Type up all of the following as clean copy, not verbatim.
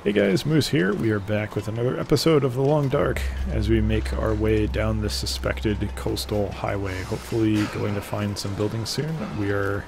Hey guys, Moose here. We are back with another episode of The Long Dark as we make our way down this suspected coastal highway, hopefully going to find some buildings soon. We are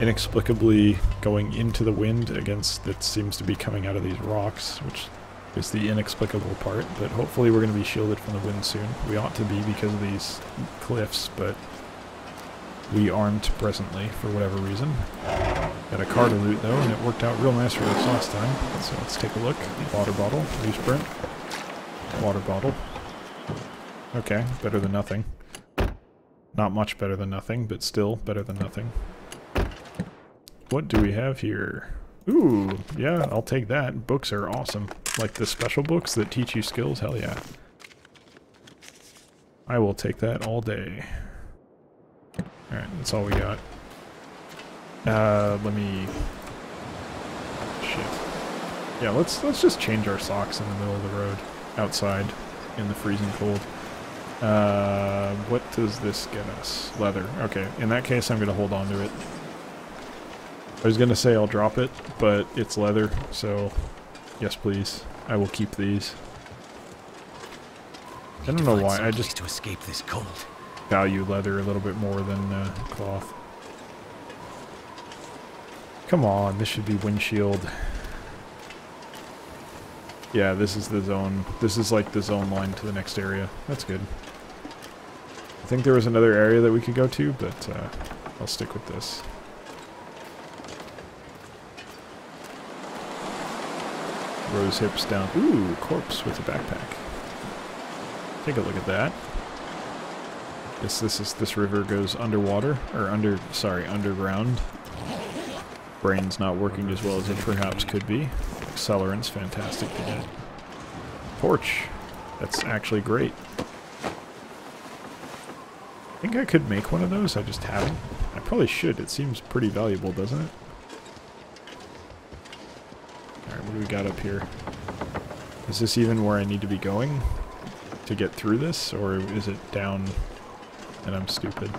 inexplicably going into the wind against that seems to be coming out of these rocks, which is the inexplicable part, but hopefully we're going to be shielded from the wind soon. We ought to be because of these cliffs, but we aren't presently for whatever reason. Got a car to loot though, and it worked out real nice for us last time. So let's take a look. Water bottle, resprint. Water bottle. Okay, better than nothing. Not much better than nothing, but still better than nothing. What do we have here? Ooh, yeah, I'll take that. Books are awesome. Like the special books that teach you skills, hell yeah. I will take that all day. Alright, that's all we got. Let me... Shit. Yeah, let's just change our socks in the middle of the road. Outside. In the freezing cold. What does this get us? Leather. Okay, in that case I'm gonna hold on to it. I was gonna say I'll drop it, but it's leather, so... Yes please. I will keep these. I don't know why, I just... to escape this cold. Value leather a little bit more than cloth. Come on, this should be windshield. Yeah, this is the zone. This is like the zone line to the next area. That's good. I think there was another area that we could go to, but I'll stick with this. Rose hips down. Ooh, corpse with a backpack. Take a look at that. This river goes underwater, or underground. Brain's not working as well as it perhaps could be. Accelerant's fantastic to get. Torch. That's actually great. I think I could make one of those, I just haven't. I probably should, it seems pretty valuable, doesn't it? Alright, what do we got up here? Is this even where I need to be going to get through this, or is it down and I'm stupid?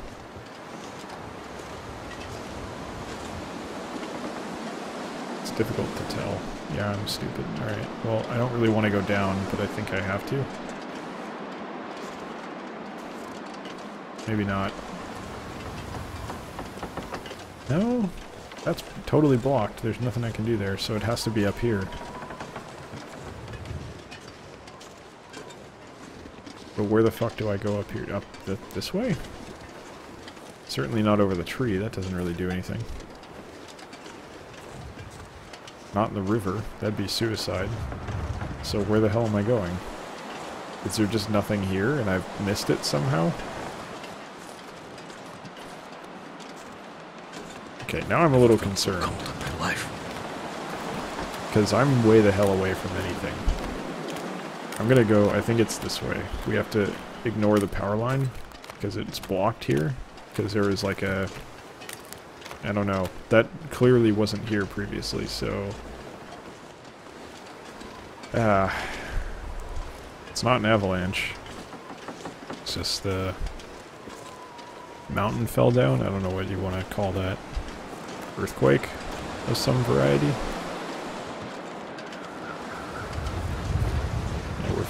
It's difficult to tell. Yeah, I'm stupid. Alright, well, I don't really want to go down, but I think I have to. Maybe not. No? That's totally blocked. There's nothing I can do there, so it has to be up here. But where the fuck do I go up here? Up this way? Certainly not over the tree. That doesn't really do anything. Not in the river. That'd be suicide. So where the hell am I going? Is there just nothing here and I've missed it somehow? Okay, now I'm a little concerned. Because I'm way the hell away from anything. I'm gonna go, I think it's this way. We have to ignore the power line because it's blocked here. Because there was like a... I don't know. That clearly wasn't here previously, so... it's not an avalanche. It's just the... mountain fell down? I don't know what you want to call that. Earthquake of some variety?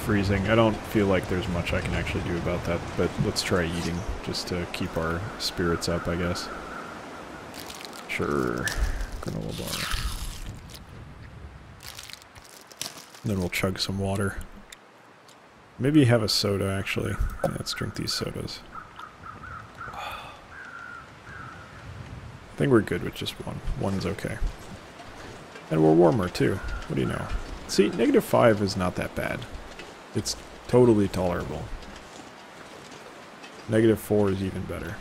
Freezing. I don't feel like there's much I can actually do about that, but let's try eating, just to keep our spirits up, I guess. Sure. Granola bar. Then we'll chug some water. Maybe have a soda, actually. Yeah, let's drink these sodas. I think we're good with just one. One's okay. And we're warmer, too. What do you know? See, -5 is not that bad. It's totally tolerable. -4 is even better.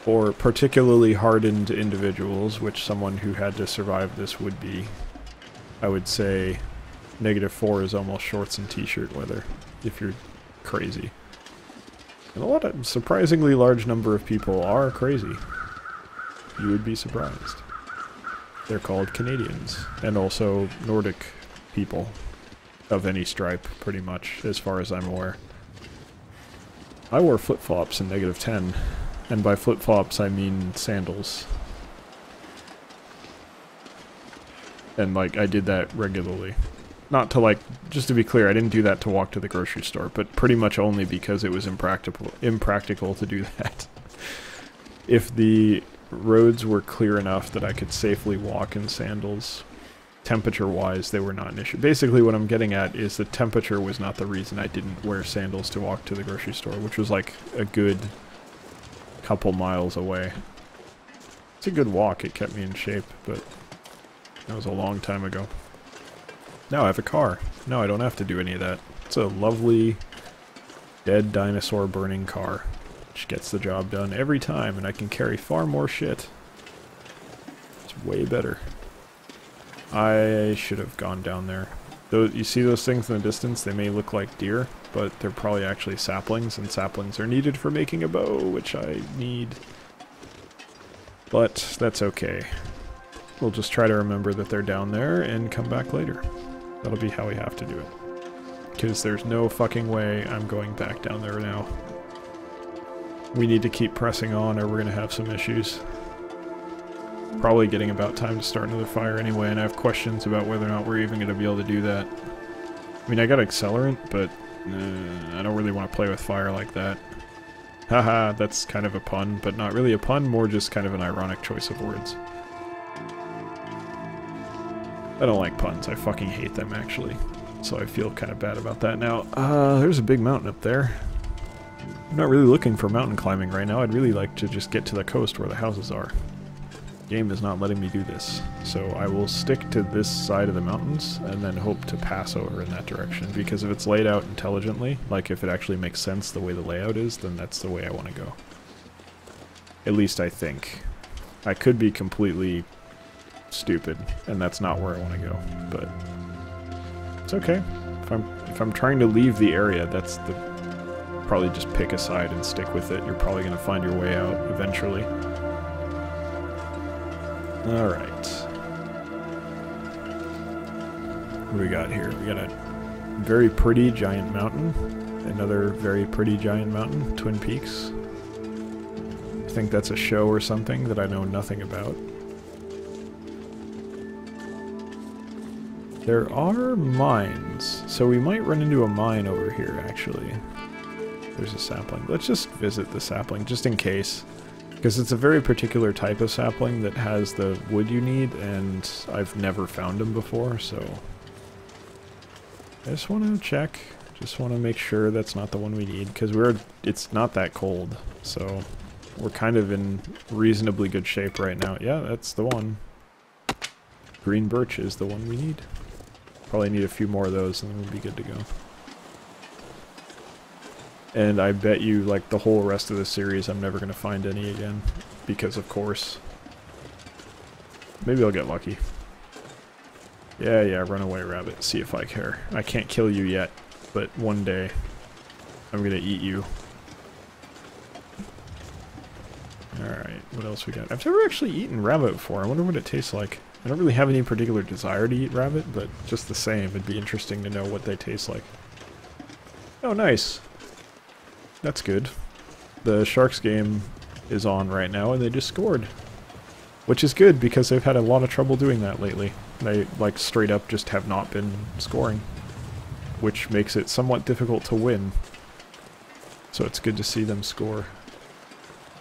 For particularly hardened individuals, which someone who had to survive this would be, I would say -4 is almost shorts and t-shirt weather, if you're crazy. And a surprisingly large number of people are crazy. You would be surprised. They're called Canadians, and also Nordic people of any stripe, pretty much, as far as I'm aware. I wore flip-flops in -10, and by flip-flops I mean sandals. And, like, I did that regularly. Not to, like, just to be clear, I didn't do that to walk to the grocery store, but pretty much only because it was impractical to do that. If the roads were clear enough that I could safely walk in sandals, temperature-wise, they were not an issue. Basically, what I'm getting at is the temperature was not the reason I didn't wear sandals to walk to the grocery store, which was, like, a good couple miles away. It's a good walk, it kept me in shape, but that was a long time ago. Now I have a car. No, I don't have to do any of that. It's a lovely, dead dinosaur burning car, which gets the job done every time, and I can carry far more shit. It's way better. I should have gone down there. You see those things in the distance? They may look like deer, but they're probably actually saplings, and saplings are needed for making a bow, which I need. But that's okay. We'll just try to remember that they're down there and come back later. That'll be how we have to do it. Because there's no fucking way I'm going back down there now. We need to keep pressing on or we're going to have some issues. Probably getting about time to start another fire anyway, and I have questions about whether or not we're even going to be able to do that. I mean, I got accelerant, but I don't really want to play with fire like that. Haha, that's kind of a pun, but not really a pun, more just kind of an ironic choice of words. I don't like puns, I fucking hate them actually. So I feel kind of bad about that now. There's a big mountain up there. I'm not really looking for mountain climbing right now, I'd really like to just get to the coast where the houses are. The game is not letting me do this, so I will stick to this side of the mountains and then hope to pass over in that direction, because if it's laid out intelligently, like if it actually makes sense the way the layout is, then that's the way I want to go. At least I think. I could be completely stupid, and that's not where I want to go, but it's okay. If I'm trying to leave the area, that's the... probably just pick a side and stick with it. You're probably going to find your way out eventually. Alright. What do we got here? We got a very pretty giant mountain. Another very pretty giant mountain. Twin Peaks. I think that's a show or something that I know nothing about. There are mines, so we might run into a mine over here, actually. There's a sapling. Let's just visit the sapling, just in case. Because it's a very particular type of sapling that has the wood you need, and I've never found them before, so... I just want to check. Just want to make sure that's not the one we need, because it's not that cold, so... We're kind of in reasonably good shape right now. Yeah, that's the one. Green birch is the one we need. Probably need a few more of those, and then we'll be good to go. And I bet you, like, the whole rest of the series, I'm never going to find any again. Because, of course. Maybe I'll get lucky. Yeah, run away, rabbit. See if I care. I can't kill you yet, but one day, I'm going to eat you. Alright, what else we got? I've never actually eaten rabbit before. I wonder what it tastes like. I don't really have any particular desire to eat rabbit, but just the same, it'd be interesting to know what they taste like. Oh, nice. That's good. The Sharks game is on right now, and they just scored. Which is good, because they've had a lot of trouble doing that lately. They, like, straight up just have not been scoring. Which makes it somewhat difficult to win. So it's good to see them score.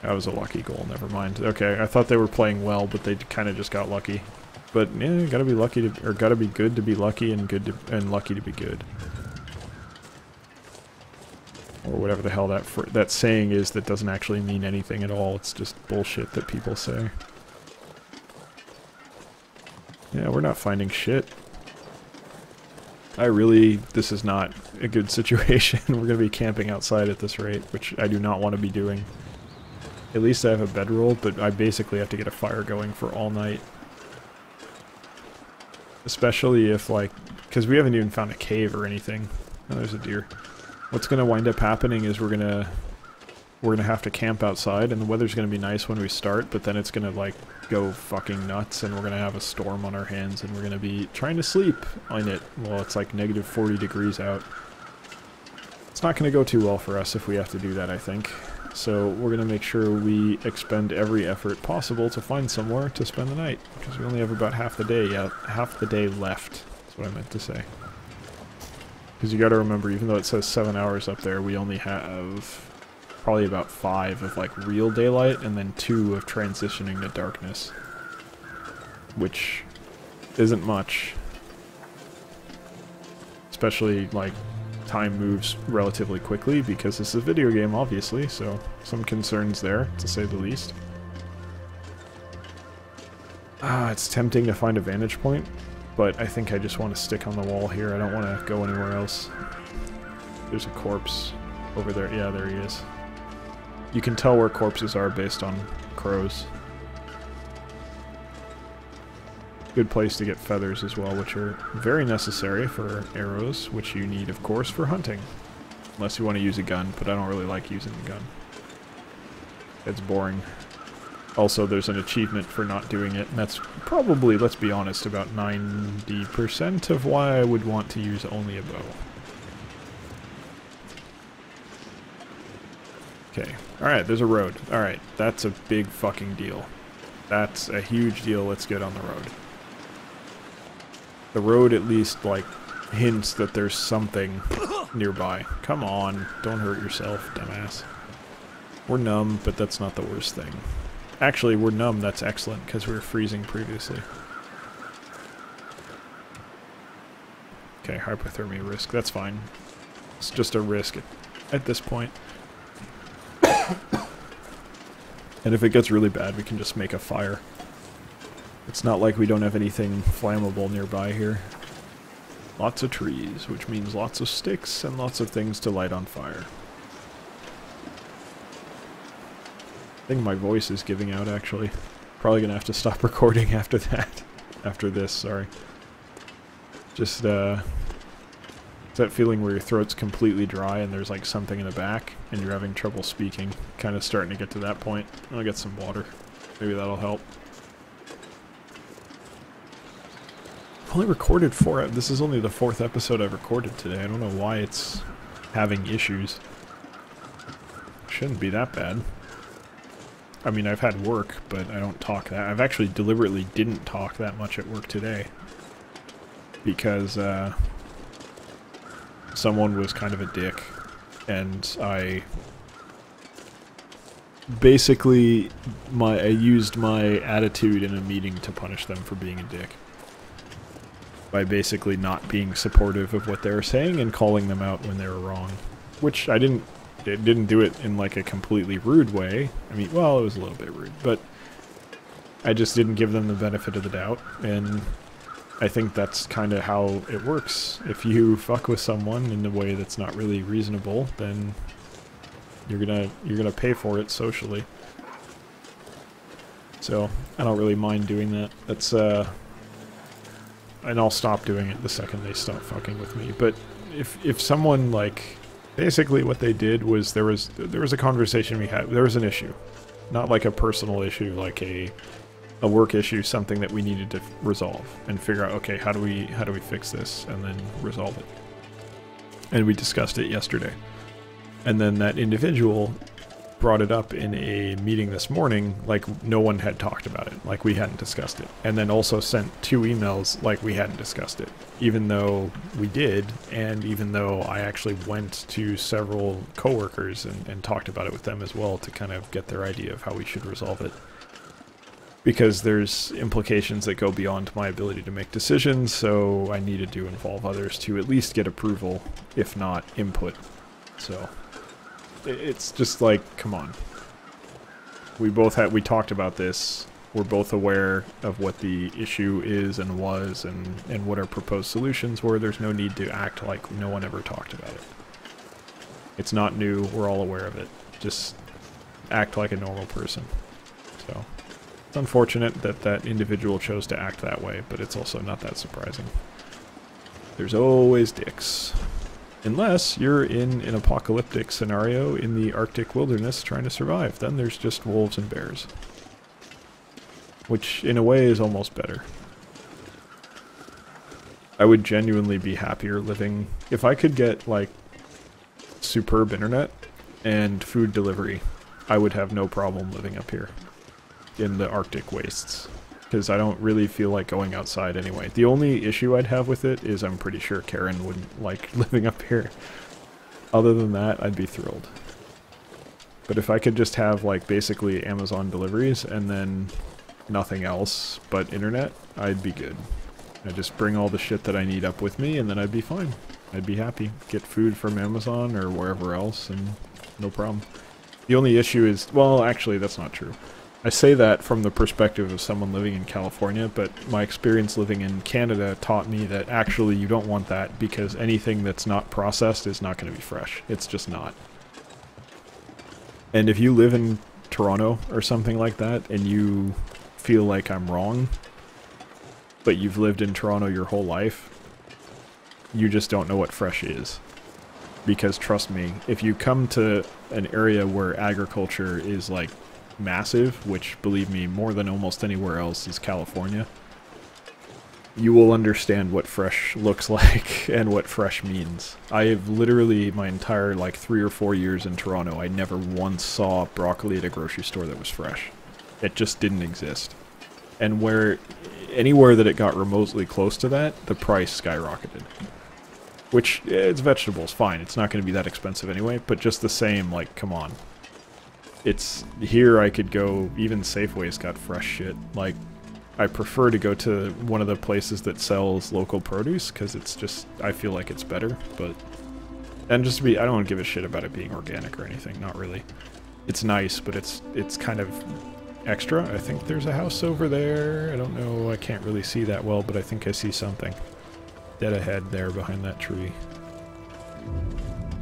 That was a lucky goal, never mind. Okay, I thought they were playing well, but they kind of just got lucky. But, yeah, gotta be lucky to, or gotta be good to be lucky, and good to, and lucky to be good. Or whatever the hell that saying is that doesn't actually mean anything at all. It's just bullshit that people say. Yeah, we're not finding shit. This is not a good situation. We're gonna be camping outside at this rate, which I do not want to be doing. At least I have a bedroll, but I basically have to get a fire going for all night. Especially if, like, because we haven't even found a cave or anything. Oh, there's a deer. What's gonna wind up happening is we're gonna have to camp outside, and the weather's gonna be nice when we start, but then it's gonna, like, go fucking nuts, and we're gonna have a storm on our hands, and we're gonna be trying to sleep on it while it's like negative 40 degrees out. It's not gonna go too well for us if we have to do that, I think. so we're going to make sure we expend every effort possible to find somewhere to spend the night, because we only have about half the day left. That's what I meant to say. Because you got to remember, even though it says 7 hours up there, we only have probably about 5 of like real daylight, and then 2 of transitioning to darkness, which isn't much. Especially like time moves relatively quickly because this is a video game, obviously, so some concerns there, to say the least. It's tempting to find a vantage point, but I think I just want to stick on the wall here. I don't want to go anywhere else. There's a corpse over there. Yeah, there he is. You can tell where corpses are based on crows. Good place to get feathers as well, which are very necessary for arrows, which you need, of course, for hunting. Unless you want to use a gun, but I don't really like using a gun. It's boring. Also, there's an achievement for not doing it, and that's probably, let's be honest, about 90% of why I would want to use only a bow. Okay. Alright, there's a road. Alright, that's a big fucking deal. That's a huge deal. Let's get on the road. The road at least, like, hints that there's something nearby. Come on, don't hurt yourself, dumbass. We're numb, but that's not the worst thing. Actually, we're numb, that's excellent, because we were freezing previously. Okay, hypothermia risk, that's fine. It's just a risk at this point. And if it gets really bad, we can just make a fire. It's not like we don't have anything flammable nearby here. Lots of trees, which means lots of sticks and lots of things to light on fire. I think my voice is giving out, actually. Probably gonna have to stop recording after that. After this, sorry. Just, it's that feeling where your throat's completely dry and there's like something in the back and you're having trouble speaking. Kind of starting to get to that point. I'll get some water. Maybe that'll help. I've only recorded 4. This is only the 4th episode I've recorded today. I don't know why it's having issues. Shouldn't be that bad. I mean, I've had work, but I don't talk that. I've actually deliberately didn't talk that much at work today. Because, someone was kind of a dick. And I... basically, I used my attitude in a meeting to punish them for being a dick. By basically not being supportive of what they were saying and calling them out when they were wrong. Which I didn't do it in like a completely rude way. I mean, well, it was a little bit rude, but I just didn't give them the benefit of the doubt, and I think that's kind of how it works. If you fuck with someone in a way that's not really reasonable, then you're gonna pay for it socially. So I don't really mind doing that. That's and I'll stop doing it the second they stop fucking with me. But if someone, like, basically what they did was there was a conversation we had. There was an issue, not like a personal issue, like a work issue, something that we needed to resolve and figure out, okay, how do we fix this, and then resolve it. And we discussed it yesterday. And then that individual brought it up in a meeting this morning, like no one had talked about it, like we hadn't discussed it. And then also sent 2 emails like we hadn't discussed it, even though we did, and even though I actually went to several coworkers and talked about it with them as well to kind of get their idea of how we should resolve it. Because there's implications that go beyond my ability to make decisions, so I needed to involve others to at least get approval, if not input. So it's just like, come on. We talked about this. We're both aware of what the issue is and was, and what our proposed solutions were. There's no need to act like no one ever talked about it. It's not new. We're all aware of it. Just act like a normal person. So it's unfortunate that that individual chose to act that way, but it's also not that surprising. There's always dicks. Unless you're in an apocalyptic scenario in the Arctic wilderness trying to survive. Then there's just wolves and bears. Which, in a way, is almost better. I would genuinely be happier living... If I could get, like, superb internet and food delivery I would have no problem living up here in the Arctic wastes, because I don't really feel like going outside anyway. The only issue I'd have with it is I'm pretty sure Karen wouldn't like living up here. Other than that, I'd be thrilled. But if I could just have like basically Amazon deliveries and then nothing else but internet, I'd be good. I'd just bring all the shit that I need up with me and then I'd be fine. I'd be happy. Get food from Amazon or wherever else and no problem. The only issue is, well, actually that's not true. I say that from the perspective of someone living in California, but my experience living in Canada taught me that actually you don't want that because anything that's not processed is not going to be fresh. It's just not. And if you live in Toronto or something like that and you feel like I'm wrong, but you've lived in Toronto your whole life, you just don't know what fresh is. Because trust me, if you come to an area where agriculture is like massive, which believe me, more than almost anywhere else is California, you will understand what fresh looks like and what fresh means. I have literally, my entire like 3 or 4 years in Toronto, I never once saw broccoli at a grocery store that was fresh. It just didn't exist. And anywhere that it got remotely close to that, the price skyrocketed. Which, it's vegetables, fine, it's not going to be that expensive anyway, but just the same, like, come on. It's, here I could go, even Safeway's got fresh shit. Like, I prefer to go to one of the places that sells local produce, because it's just, I feel like it's better, but... And just to be, I don't give a shit about it being organic or anything, not really. It's nice, but it's kind of extra. I think there's a house over there, I don't know, I can't really see that well, but I think I see something. Dead ahead there behind that tree.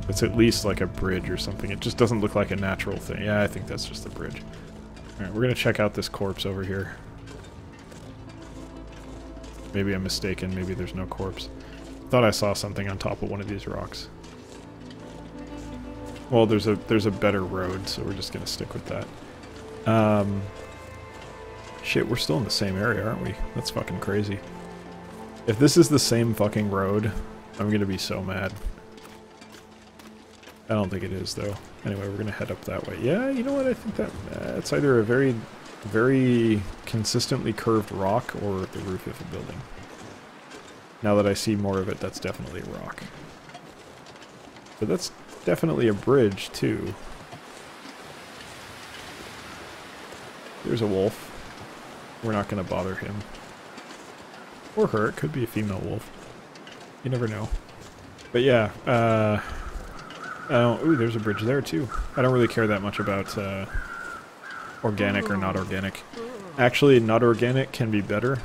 It's at least like a bridge or something. It just doesn't look like a natural thing. Yeah, I think that's just a bridge. Alright, we're gonna check out this corpse over here. Maybe I'm mistaken. Maybe there's no corpse. Thought I saw something on top of one of these rocks. Well, there's a better road, so we're just gonna stick with that. Shit, we're still in the same area, aren't we? That's fucking crazy. If this is the same fucking road, I'm gonna be so mad. I don't think it is, though. Anyway, we're gonna head up that way. Yeah, you know what? I think that it's either a very, very consistently curved rock or the roof of a building. Now that I see more of it, that's definitely a rock. But that's definitely a bridge, too. There's a wolf. We're not gonna bother him. Or her, it could be a female wolf. You never know. But yeah, ooh, there's a bridge there too. I don't really care that much about organic or not organic. Actually, not organic can be better,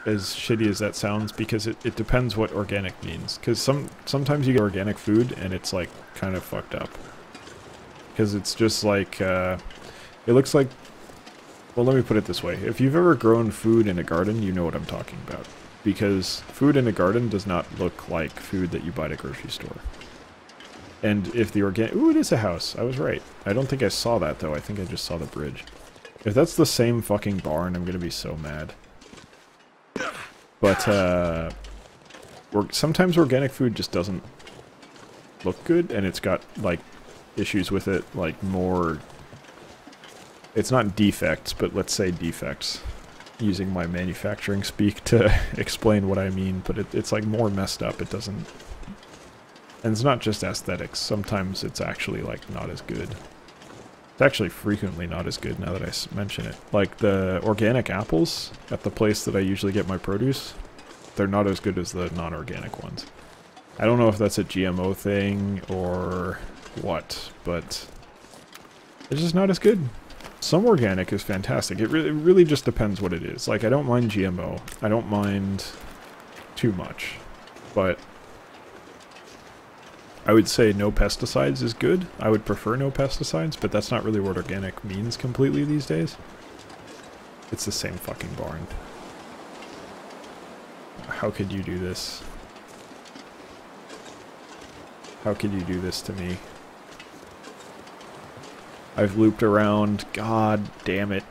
as shitty as that sounds, because it depends what organic means. Because sometimes you get organic food and it's like kind of fucked up. Because it's just like, it looks like, well, let me put it this way. If you've ever grown food in a garden, you know what I'm talking about. Because food in a garden does not look like food that you buy at a grocery store. And if the organic... Ooh, it is a house. I was right. I don't think I saw that, though. I think I just saw the bridge. If that's the same fucking barn, I'm gonna be so mad. But, sometimes organic food just doesn't look good, and it's got, like, issues with it, like, more... It's not defects, but let's say defects. Using my manufacturing speak to explain what I mean, but it's like more messed up. It doesn't... And it's not just aesthetics. Sometimes it's actually like not as good. It's actually frequently not as good now that I mention it. Like the organic apples at the place that I usually get my produce, they're not as good as the non-organic ones. I don't know if that's a GMO thing or what, but it's just not as good. Some organic is fantastic. It really just depends what it is. Like, I don't mind GMO. I don't mind too much. But I would say no pesticides is good. I would prefer no pesticides, but that's not really what organic means completely these days. It's the same fucking barn. How could you do this? How could you do this to me? I've looped around. God damn it.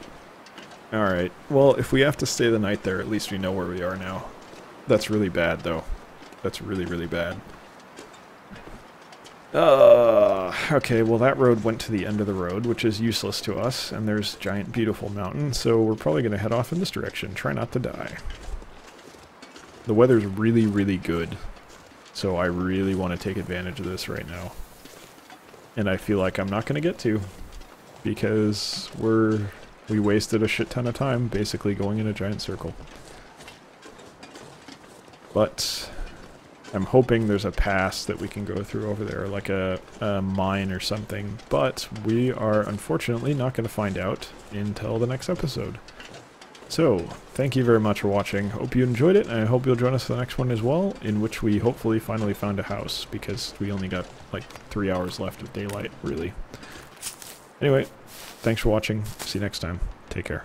Alright. Well, if we have to stay the night there, at least we know where we are now. That's really bad, though. That's really, really bad. Okay, well that road went to the end of the road, which is useless to us, and there's giant beautiful mountain, so we're probably going to head off in this direction. Try not to die. The weather's really, really good, so I really want to take advantage of this right now. And I feel like I'm not going to get to, because we wasted a shit ton of time basically going in a giant circle. But I'm hoping there's a pass that we can go through over there, like a mine or something, but we are unfortunately not going to find out until the next episode. So, thank you very much for watching. Hope you enjoyed it, and I hope you'll join us for the next one as well, in which we hopefully finally found a house, because we only got like 3 hours left of daylight, really. Anyway, thanks for watching. See you next time. Take care.